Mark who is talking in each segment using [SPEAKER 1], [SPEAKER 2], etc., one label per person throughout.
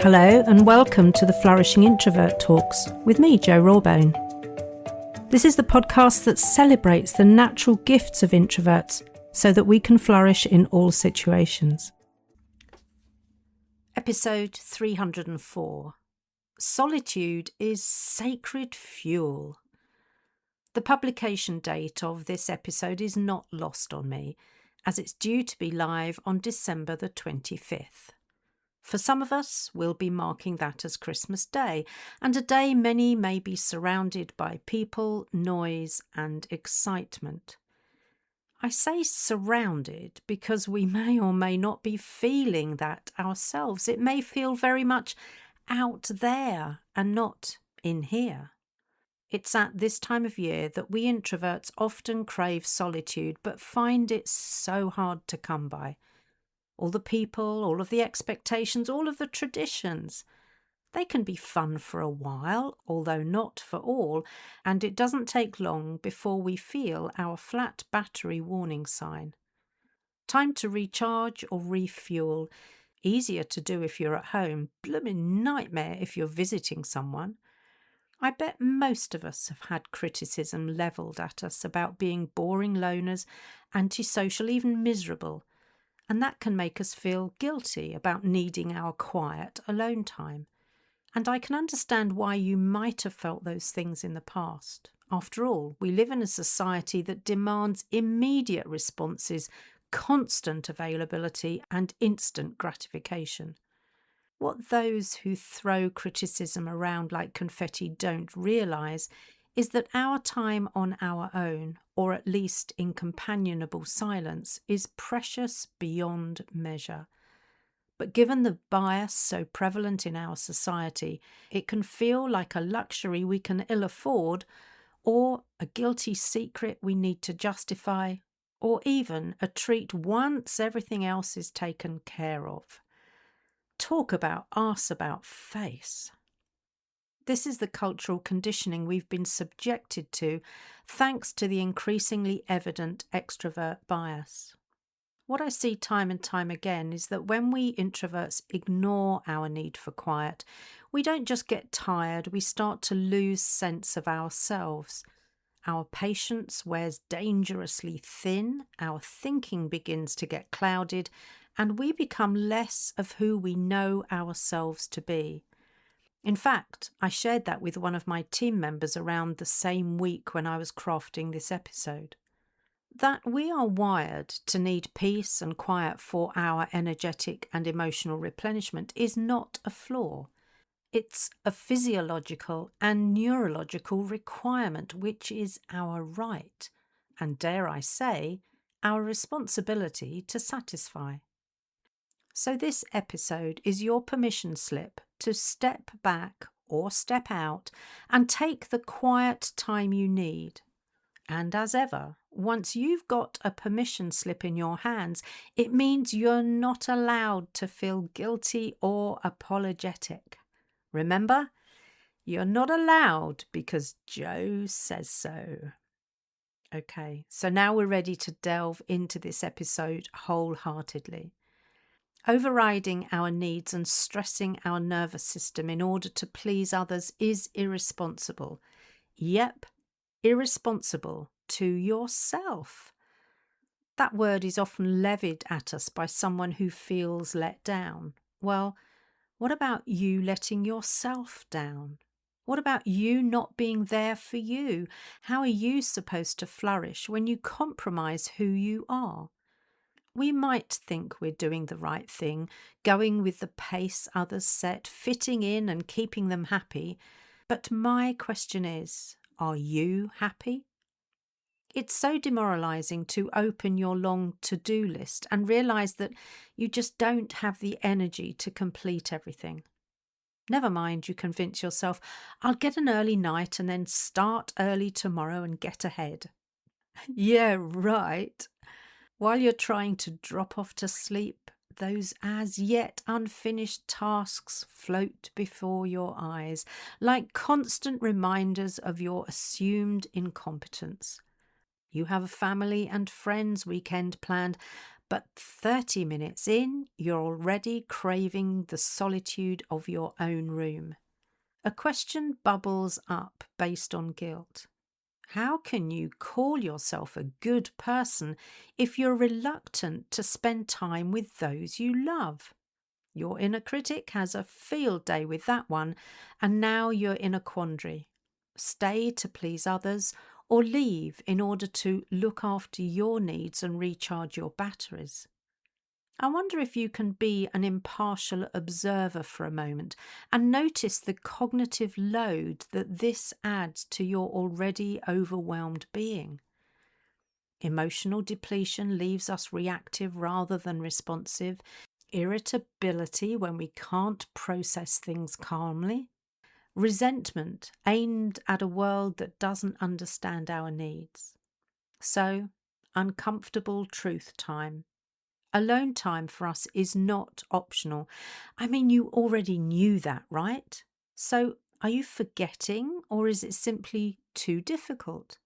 [SPEAKER 1] Hello and welcome to the Flourishing Introvert Talks with me, Jo Rawbone. This is the podcast that celebrates the natural gifts of introverts so that we can flourish in all situations. Episode 304. Solitude is sacred fuel. The publication date of this episode is not lost on me, as it's due to be live on December the 25th. For some of us, we'll be marking that as Christmas Day, and a day many may be surrounded by people, noise, and excitement. I say surrounded because we may or may not be feeling that ourselves. It may feel very much out there and not in here. It's at this time of year that we introverts often crave solitude, but find it so hard to come by. All the people, all of the expectations, all of the traditions. They can be fun for a while, although not for all, and it doesn't take long before we feel our flat battery warning sign. Time to recharge or refuel. Easier to do if you're at home, blooming nightmare if you're visiting someone. I bet most of us have had criticism levelled at us about being boring loners, antisocial, even miserable. And that can make us feel guilty about needing our quiet, alone time. And I can understand why you might have felt those things in the past. After all, we live in a society that demands immediate responses, constant availability, and instant gratification. What those who throw criticism around like confetti don't realise is that our time on our own, or at least in companionable silence, is precious beyond measure. But given the bias so prevalent in our society, it can feel like a luxury we can ill afford, or a guilty secret we need to justify, or even a treat once everything else is taken care of. Talk about arse about face. This is the cultural conditioning we've been subjected to thanks to the increasingly evident extrovert bias. What I see time and time again is that when we introverts ignore our need for quiet, we don't just get tired, we start to lose sense of ourselves. Our patience wears dangerously thin, our thinking begins to get clouded, and we become less of who we know ourselves to be. In fact, I shared that with one of my team members around the same week when I was crafting this episode. That we are wired to need peace and quiet for our energetic and emotional replenishment is not a flaw. It's a physiological and neurological requirement, which is our right, and dare I say, our responsibility to satisfy. So this episode is your permission slip to step back or step out and take the quiet time you need. And as ever, once you've got a permission slip in your hands, it means you're not allowed to feel guilty or apologetic. Remember, you're not allowed because Jo says so. Okay, so now we're ready to delve into this episode wholeheartedly. Overriding our needs and stressing our nervous system in order to please others is irresponsible. Yep, irresponsible to yourself. That word is often levied at us by someone who feels let down. Well, what about you letting yourself down? What about you not being there for you? How are you supposed to flourish when you compromise who you are? We might think we're doing the right thing, going with the pace others set, fitting in and keeping them happy. But my question is, are you happy? It's so demoralising to open your long to-do list and realise that you just don't have the energy to complete everything. Never mind, you convince yourself, I'll get an early night and then start early tomorrow and get ahead. Yeah, right. While you're trying to drop off to sleep, those as yet unfinished tasks float before your eyes, like constant reminders of your assumed incompetence. You have a family and friends weekend planned, But 30 minutes in, you're already craving the solitude of your own room. A question bubbles up based on guilt. How can you call yourself a good person if you're reluctant to spend time with those you love? Your inner critic has a field day with that one, and now you're in a quandary. Stay to please others or leave in order to look after your needs and recharge your batteries. I wonder if you can be an impartial observer for a moment and notice the cognitive load that this adds to your already overwhelmed being. Emotional depletion leaves us reactive rather than responsive. Irritability when we can't process things calmly. Resentment aimed at a world that doesn't understand our needs. So, uncomfortable truth time. Alone time for us is not optional. I mean, you already knew that, right? So, are you forgetting, or is it simply too difficult?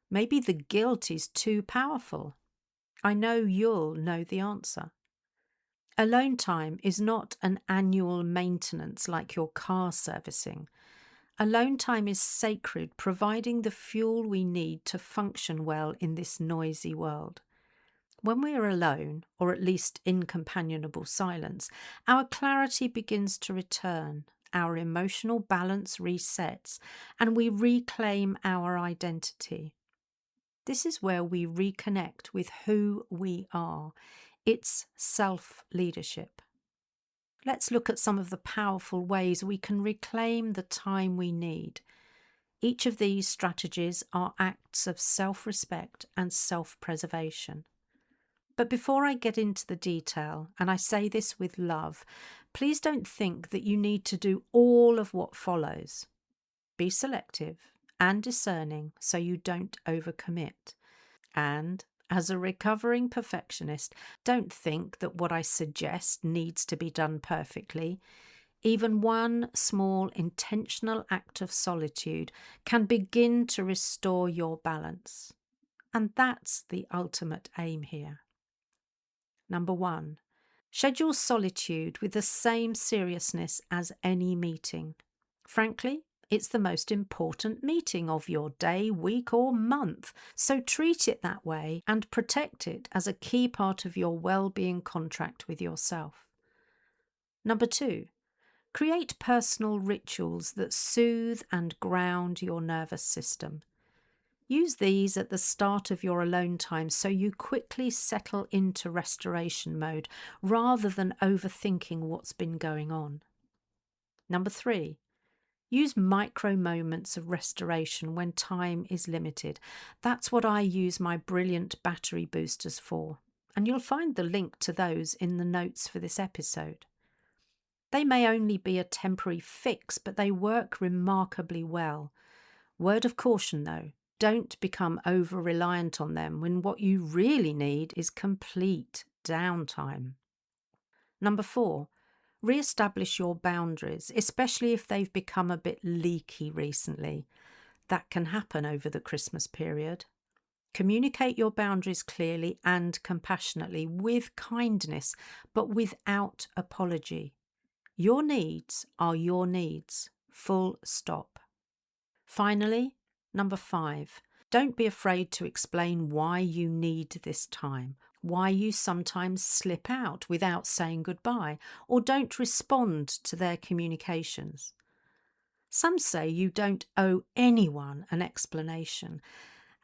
[SPEAKER 1] Maybe the guilt is too powerful. I know you'll know the answer. Alone time is not an annual maintenance like your car servicing. Alone time is sacred, providing the fuel we need to function well in this noisy world. When we are alone, or at least in companionable silence, our clarity begins to return, our emotional balance resets, and we reclaim our identity. This is where we reconnect with who we are. It's self-leadership. Let's look at some of the powerful ways we can reclaim the time we need. Each of these strategies are acts of self-respect and self-preservation. But before I get into the detail, and I say this with love, please don't think that you need to do all of what follows. Be selective and discerning so you don't overcommit. And as a recovering perfectionist, don't think that what I suggest needs to be done perfectly. Even one small intentional act of solitude can begin to restore your balance. And that's the ultimate aim here. Number 1, schedule solitude with the same seriousness as any meeting. Frankly, it's the most important meeting of your day, week, or month, so treat it that way and protect it as a key part of your well-being contract with yourself. Number 2, create personal rituals that soothe and ground your nervous system. Use these at the start of your alone time so you quickly settle into restoration mode rather than overthinking what's been going on. Number 3, use micro moments of restoration when time is limited. That's what I use my brilliant battery boosters for, and you'll find the link to those in the notes for this episode. They may only be a temporary fix, but they work remarkably well. Word of caution though, don't become over-reliant on them when what you really need is complete downtime. Number 4, re-establish your boundaries, especially if they've become a bit leaky recently. That can happen over the Christmas period. Communicate your boundaries clearly and compassionately, with kindness, but without apology. Your needs are your needs, full stop. Finally, number 5, don't be afraid to explain why you need this time, why you sometimes slip out without saying goodbye, or don't respond to their communications. Some say you don't owe anyone an explanation,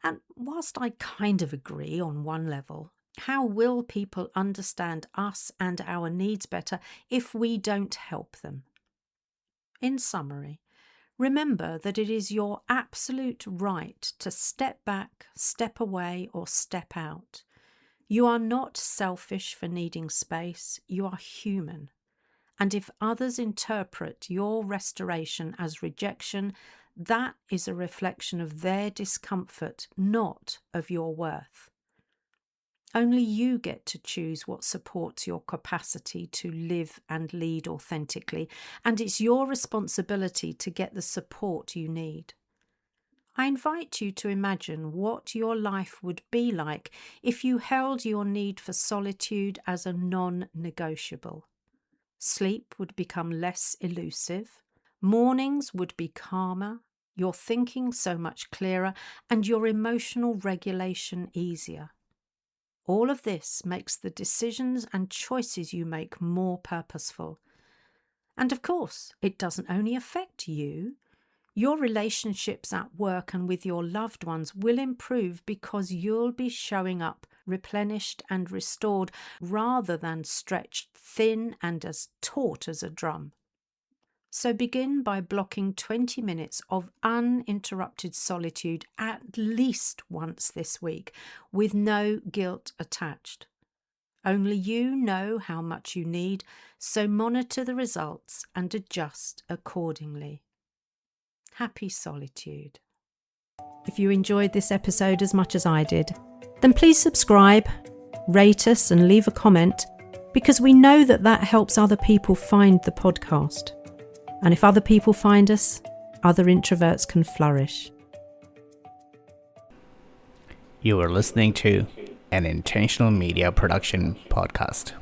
[SPEAKER 1] and whilst I kind of agree on one level, how will people understand us and our needs better if we don't help them? In summary, remember that it is your absolute right to step back, step away, or step out. You are not selfish for needing space, you are human. And if others interpret your restoration as rejection, that is a reflection of their discomfort, not of your worth. Only you get to choose what supports your capacity to live and lead authentically, and it's your responsibility to get the support you need. I invite you to imagine what your life would be like if you held your need for solitude as a non-negotiable. Sleep would become less elusive, mornings would be calmer, your thinking so much clearer, and your emotional regulation easier. All of this makes the decisions and choices you make more purposeful. And of course, it doesn't only affect you. Your relationships at work and with your loved ones will improve because you'll be showing up replenished and restored rather than stretched thin and as taut as a drum. So begin by blocking 20 minutes of uninterrupted solitude at least once this week, with no guilt attached. Only you know how much you need, so monitor the results and adjust accordingly. Happy solitude. If you enjoyed this episode as much as I did, then please subscribe, rate us and leave a comment, because we know that helps other people find the podcast. And if other people find us, other introverts can flourish.
[SPEAKER 2] You are listening to an Intentional Media Production podcast.